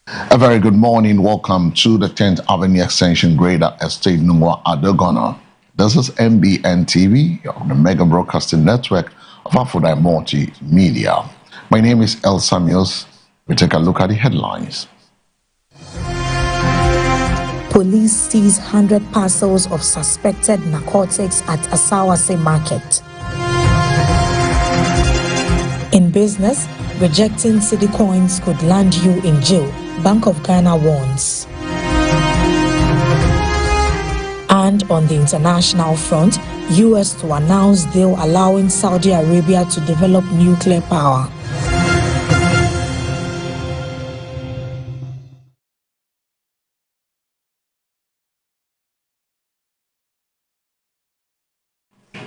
A very good morning. Welcome to the 10th Avenue Extension Greater Estate Nungwa Adogona. This is MBN TV, the Mega Broadcasting Network of Afrodite Multimedia. My name is El Samuels. We take a look at the headlines. Police seize 100 parcels of suspected narcotics at Asawase Market. In business, rejecting cedi coins could land you in jail, Bank of Ghana warns. And on the international front, US to announce deal allowing Saudi Arabia to develop nuclear power.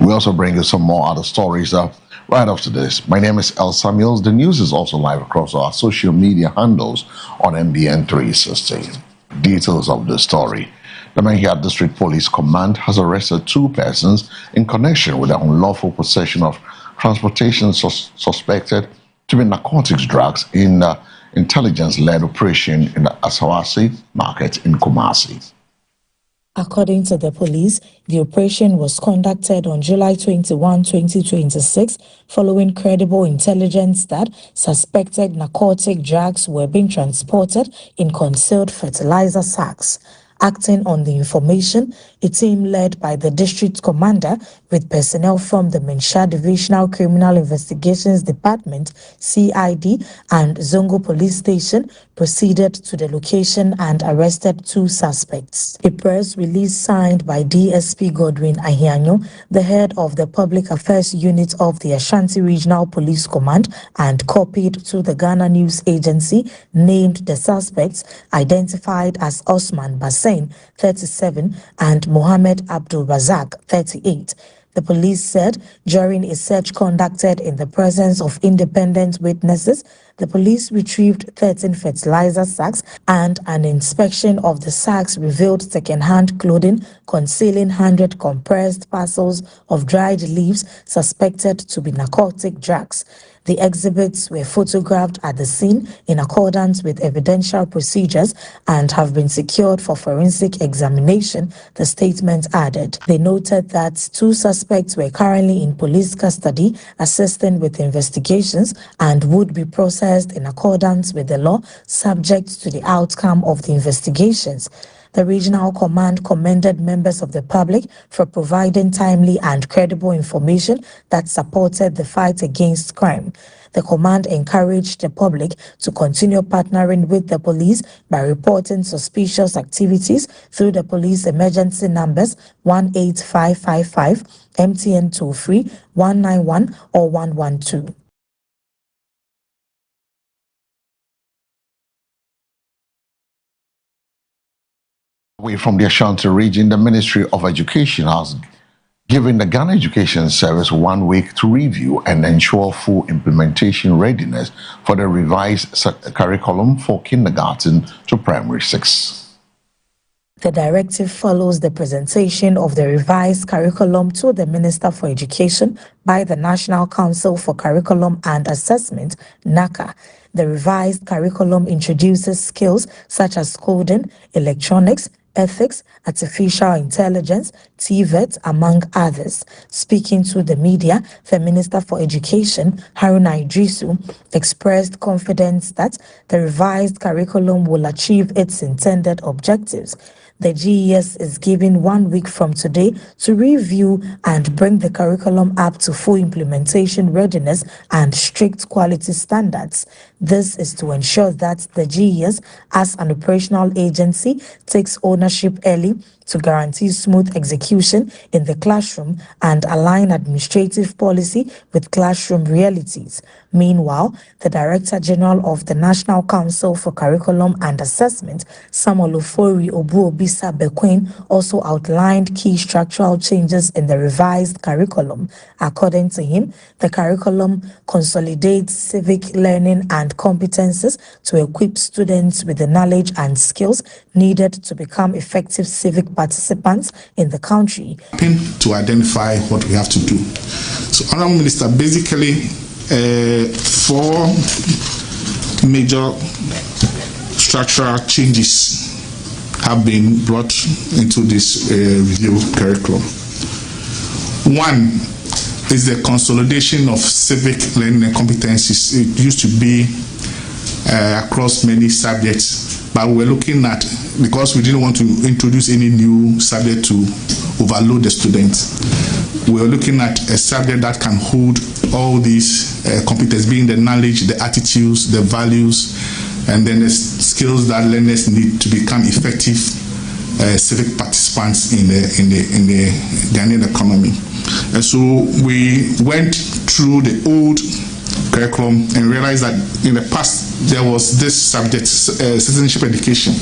We also bring you some more other stories right after this. My name is El Samuels. The news is also live across our social media handles on MBN 360. Details of the story. The Mahia District Police Command has arrested 2 persons in connection with the unlawful possession of transportation suspected to be narcotics drugs in intelligence-led operation in the Asawase Market in Kumasi. According to the police, the operation was conducted on July 21, 2026, following credible intelligence that suspected narcotic drugs were being transported in concealed fertilizer sacks. Acting on the information, a team led by the district commander with personnel from the Mensha Divisional Criminal Investigations Department, CID, and Zongo Police Station proceeded to the location and arrested 2 suspects. A press release signed by DSP Godwin Ahianyo, the head of the Public Affairs Unit of the Ashanti Regional Police Command, and copied to the Ghana News Agency, named the suspects, identified as Osman Bassane, 37, and Mohammed Abdul Razak, 38. The police said during a search conducted in the presence of independent witnesses, the police retrieved 13 fertilizer sacks, and an inspection of the sacks revealed second-hand clothing concealing 100 compressed parcels of dried leaves suspected to be narcotic drugs. The exhibits were photographed at the scene in accordance with evidential procedures and have been secured for forensic examination, the statement added. They noted that 2 suspects were currently in police custody assisting with investigations and would be processed in accordance with the law, subject to the outcome of the investigations. The regional command commended members of the public for providing timely and credible information that supported the fight against crime. The command encouraged the public to continue partnering with the police by reporting suspicious activities through the police emergency numbers 18555, MTN toll-free 191 or 112. Away from the Ashanti region, the Ministry of Education has given the Ghana Education Service 1 week to review and ensure full implementation readiness for the revised curriculum for kindergarten to primary 6. The directive follows the presentation of the revised curriculum to the Minister for Education by the National Council for Curriculum and Assessment, NACA. The revised curriculum introduces skills such as coding, electronics, ethics, artificial intelligence, TVET, among others. Speaking to the media, the Minister for Education, Haruna Idrisu, expressed confidence that the revised curriculum will achieve its intended objectives. The GES is given 1 week from today to review and bring the curriculum up to full implementation readiness and strict quality standards. This is to ensure that the GES, as an operational agency, takes ownership early to guarantee smooth execution in the classroom and align administrative policy with classroom realities. Meanwhile, the Director General of the National Council for Curriculum and Assessment, Samuel Ofori Obuobisa Bequin, also outlined key structural changes in the revised curriculum. According to him, the curriculum consolidates civic learning and competences to equip students with the knowledge and skills needed to become effective civic participants in the country. To identify what we have to do. So, Honourable Minister, basically 4 major structural changes have been brought into this review curriculum. One is the consolidation of civic learning and competencies. It used to be across many subjects, but we're looking at, because we didn't want to introduce any new subject to overload the students, we're looking at a subject that can hold all these competencies, being the knowledge, the attitudes, the values, and then the skills that learners need to become effective civic participants in the Ghanaian economy. And so we went through the old curriculum and realized that in the past there was this subject, citizenship education,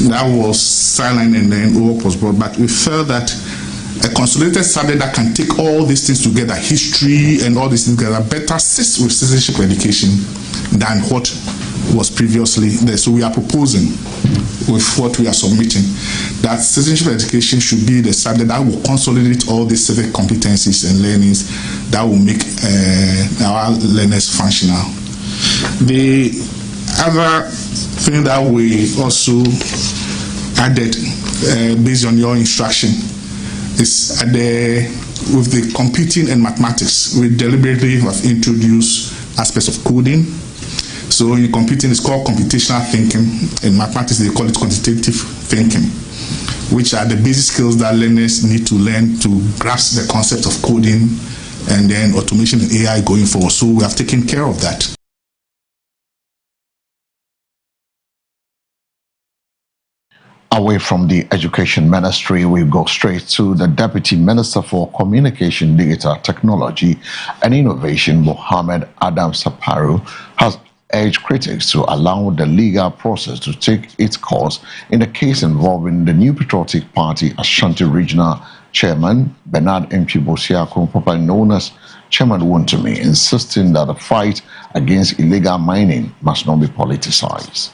that was silent, and then work was brought back. We felt that a consolidated subject that can take all these things together, history and all these things together, better sits with citizenship education than what was previously there. So we are proposing, with what we are submitting, that citizenship education should be the subject that will consolidate all these civic competencies and learnings that will make our learners functional. The other thing that we also added, based on your instruction, is with the computing and mathematics. We deliberately have introduced aspects of coding. So in computing, it's called computational thinking. In mathematics, they call it quantitative thinking, which are the basic skills that learners need to learn to grasp the concept of coding and then automation and AI going forward. So we have taken care of that. Away from the Education Ministry, we go straight to the Deputy Minister for Communication, Digital Technology and Innovation, Mohammed Adam Saparu, has urged critics to allow the legal process to take its course in the case involving the New Patriotic Party Ashanti Regional Chairman Bernard MP Bosiako, popularly known as Chairman WONTUMI, insisting that the fight against illegal mining must not be politicized.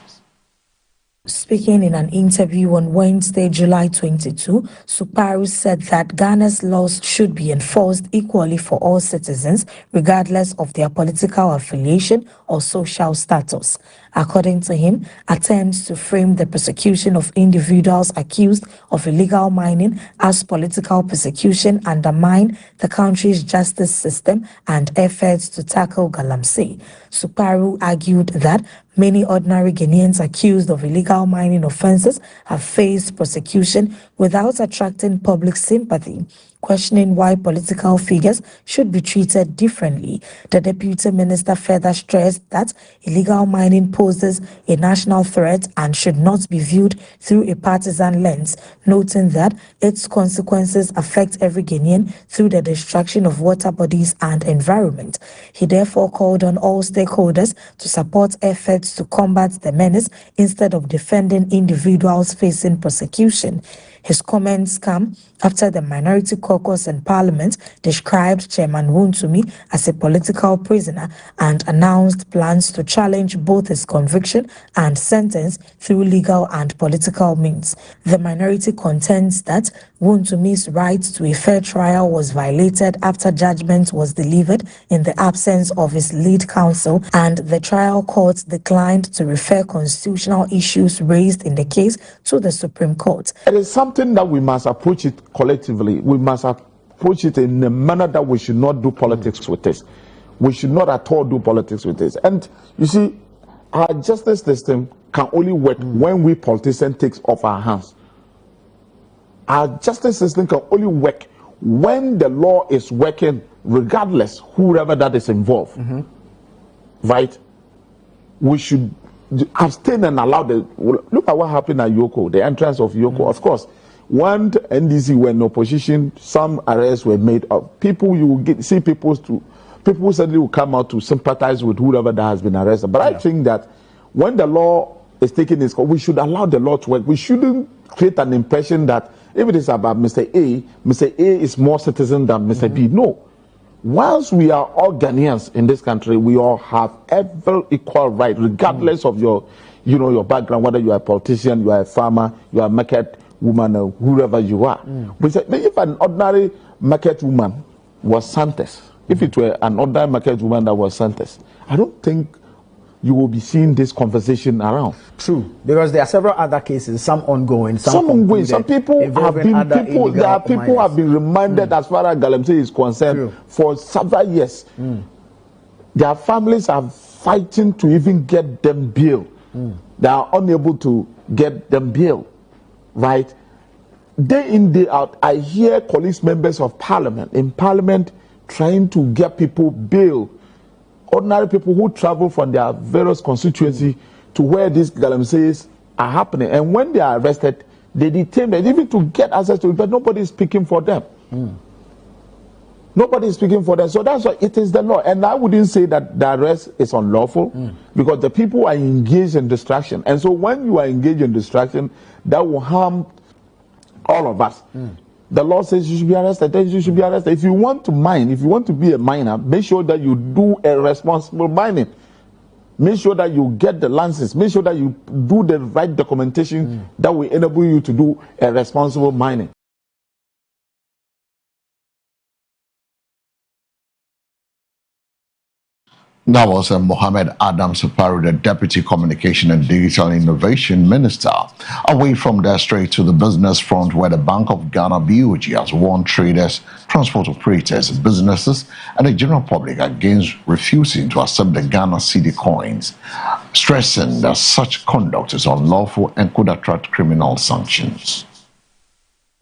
Speaking in an interview on Wednesday, July 22, Saparu said that Ghana's laws should be enforced equally for all citizens, regardless of their political affiliation or social status. According to him, attempts to frame the persecution of individuals accused of illegal mining as political persecution undermine the country's justice system and efforts to tackle galamsey. Saparu argued that many ordinary Ghanaians accused of illegal mining offences have faced prosecution without attracting public sympathy. Questioning why political figures should be treated differently, the Deputy Minister further stressed that illegal mining poses a national threat and should not be viewed through a partisan lens, noting that its consequences affect every Ghanaian through the destruction of water bodies and environment. He therefore called on all stakeholders to support efforts to combat the menace instead of defending individuals facing prosecution. His comments come after the Minority Caucus in Parliament described Chairman WONTUMI as a political prisoner and announced plans to challenge both his conviction and sentence through legal and political means. The minority contends that WONTUMI's right to a fair trial was violated after judgment was delivered in the absence of his lead counsel, and the trial court declined to refer constitutional issues raised in the case to the Supreme Court. It is something that we must approach it collectively. We must approach it in a manner that we should not do politics with this. We should not at all do politics with this. And you see, our justice system can only work when we politicians take off our hands. Our justice system can only work when the law is working, regardless whoever that is involved. Right? We should abstain and allow look at what happened at Yoko, the entrance of Yoko. Of course, when NDC were in opposition, some arrests were made of people. You will see people suddenly will come out to sympathize with whoever that has been arrested. But I think that when the law is taking its course, we should allow the law to work. We shouldn't create an impression that if it is about Mr. A is more citizen than Mr. B. No. Once we are all Ghanaians in this country, we all have every equal right, regardless of your background, whether you are a politician, you are a farmer, you are a market woman, or whoever you are. We say, if an ordinary market woman was sentenced, if it were an ordinary market woman that was sentenced, I don't think you will be seeing this conversation around. True, because there are several other cases, some ongoing, some ongoing. Some people have been there are people who have been remanded as far as Galamsey is concerned for several years. Their families are fighting to even get them bail. They are unable to get them bail, right? Day in, day out, I hear colleagues, members of parliament, in parliament, trying to get people bail. Ordinary people who travel from their various constituencies to where these galamseys are happening. And when they are arrested, they detain them, even to get access to it, but nobody is speaking for them. Nobody is speaking for them. So that's why it is the law. And I wouldn't say that the arrest is unlawful because the people are engaged in distraction. And so when you are engaged in distraction, that will harm all of us. The law says you should be arrested, then you should be arrested. If you want to mine, if you want to be a miner, make sure that you do a responsible mining. Make sure that you get the license. Make sure that you do the right documentation that will enable you to do a responsible mining. That was Mohammed Adam Sapari, the Deputy Communication and Digital Innovation Minister. Away from there, straight to the business front, where the Bank of Ghana BOG has warned traders, transport operators, businesses, and the general public against refusing to accept the Ghana cedi coins, stressing that such conduct is unlawful and could attract criminal sanctions.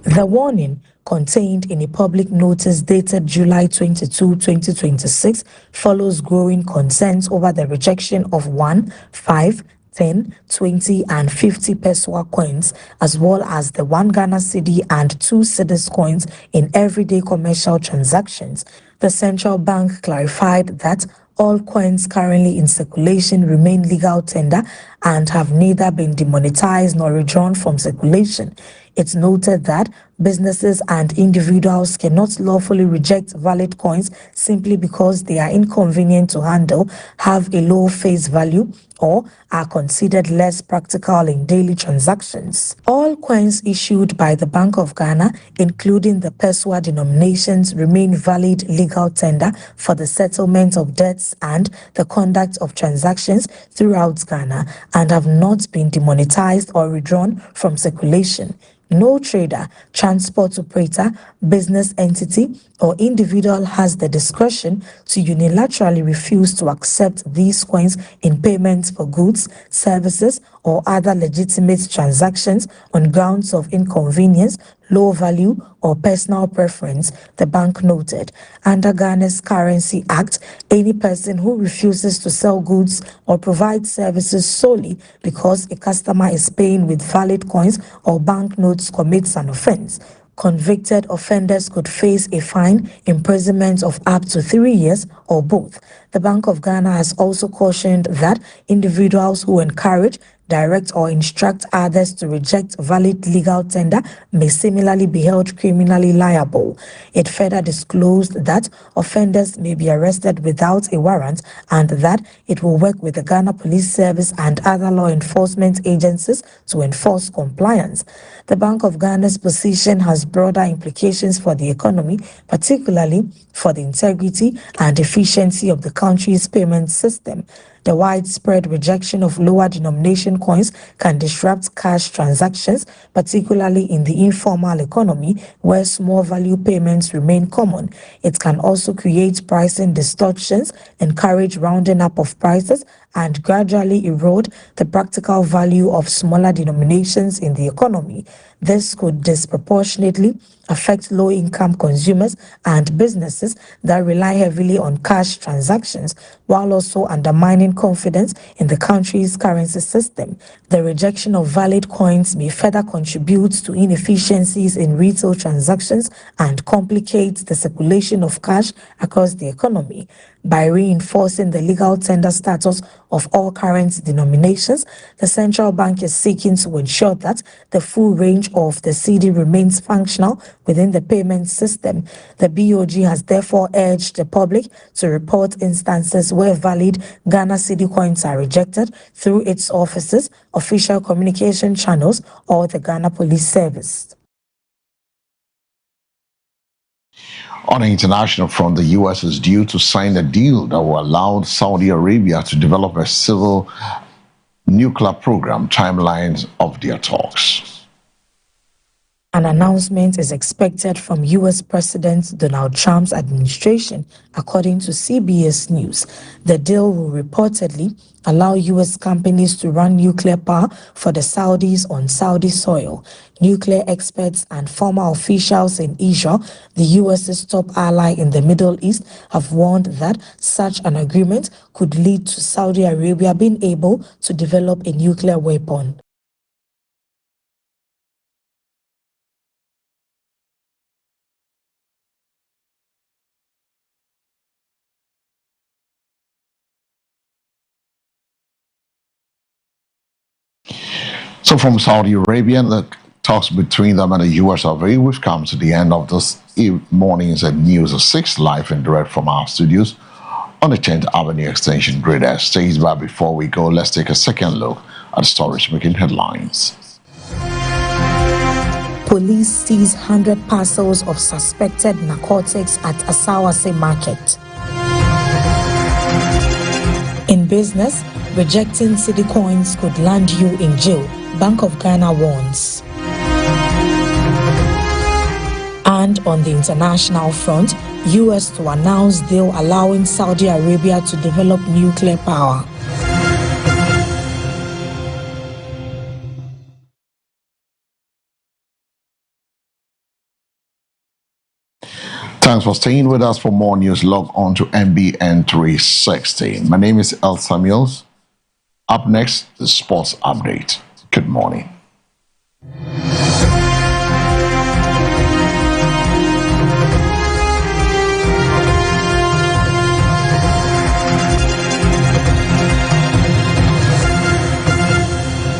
The warning, contained in a public notice dated July 22, 2026, follows growing concerns over the rejection of 1, 5, 10, 20, and 50 Peswa coins, as well as the 1 Ghana cedi and 2 cedis coins in everyday commercial transactions. The central bank clarified that all coins currently in circulation remain legal tender and have neither been demonetized nor withdrawn from circulation. It noted that businesses and individuals cannot lawfully reject valid coins simply because they are inconvenient to handle, have a low face value, or are considered less practical in daily transactions. All coins issued by the Bank of Ghana, including the Peswa denominations, remain valid legal tender for the settlement of debts and the conduct of transactions throughout Ghana and have not been demonetized or withdrawn from circulation. No trader, transport operator, business entity, or individual has the discretion to unilaterally refuse to accept these coins in payment for goods, services, or other legitimate transactions on grounds of inconvenience, low value, or personal preference, the bank noted. Under Ghana's Currency Act, any person who refuses to sell goods or provide services solely because a customer is paying with valid coins or banknotes commits an offense. Convicted offenders could face a fine, imprisonment of up to 3 years, or both. The Bank of Ghana has also cautioned that individuals who encourage, direct, or instruct others to reject valid legal tender may similarly be held criminally liable. It further disclosed that offenders may be arrested without a warrant and that it will work with the Ghana Police Service and other law enforcement agencies to enforce compliance. The Bank of Ghana's position has broader implications for the economy, particularly for the integrity and efficiency of the country's payment system. The widespread rejection of lower denomination coins can disrupt cash transactions, particularly in the informal economy where small value payments remain common. It can also create pricing distortions, encourage rounding up of prices, and gradually erode the practical value of smaller denominations in the economy. This could disproportionately affect low-income consumers and businesses that rely heavily on cash transactions, while also undermining confidence in the country's currency system. The rejection of valid coins may further contribute to inefficiencies in retail transactions and complicate the circulation of cash across the economy. By reinforcing the legal tender status of all currency denominations, the central bank is seeking to ensure that the full range of the cedi remains functional within the payment system. The BOG has therefore urged the public to report instances where valid Ghana cedi coins are rejected through its offices, official communication channels, or the Ghana Police Service. On the international front, the U.S. is due to sign a deal that will allow Saudi Arabia to develop a civil nuclear program. Timelines of their talks. An announcement is expected from U.S. President Donald Trump's administration, according to CBS News. The deal will reportedly allow U.S. companies to run nuclear power for the Saudis on Saudi soil. Nuclear experts and former officials in Asia, the U.S.'s top ally in the Middle East, have warned that such an agreement could lead to Saudi Arabia being able to develop a nuclear weapon. So from Saudi Arabia, the talks between them and the U.S. are very. We've come to the end of this morning's News at 6 live and direct from our studios on the 10th Avenue Extension Greater Estates. But before we go, let's take a second look at stories making headlines. Police seize 100 parcels of suspected narcotics at Asawase Market. In business, rejecting cedi coins could land you in jail, Bank of Ghana warns. And on the international front, U.S. to announce deal allowing Saudi Arabia to develop nuclear power. Thanks for staying with us. For more news, log on to MBN 360. My name is El Samuels. Up next, the sports update. Good morning.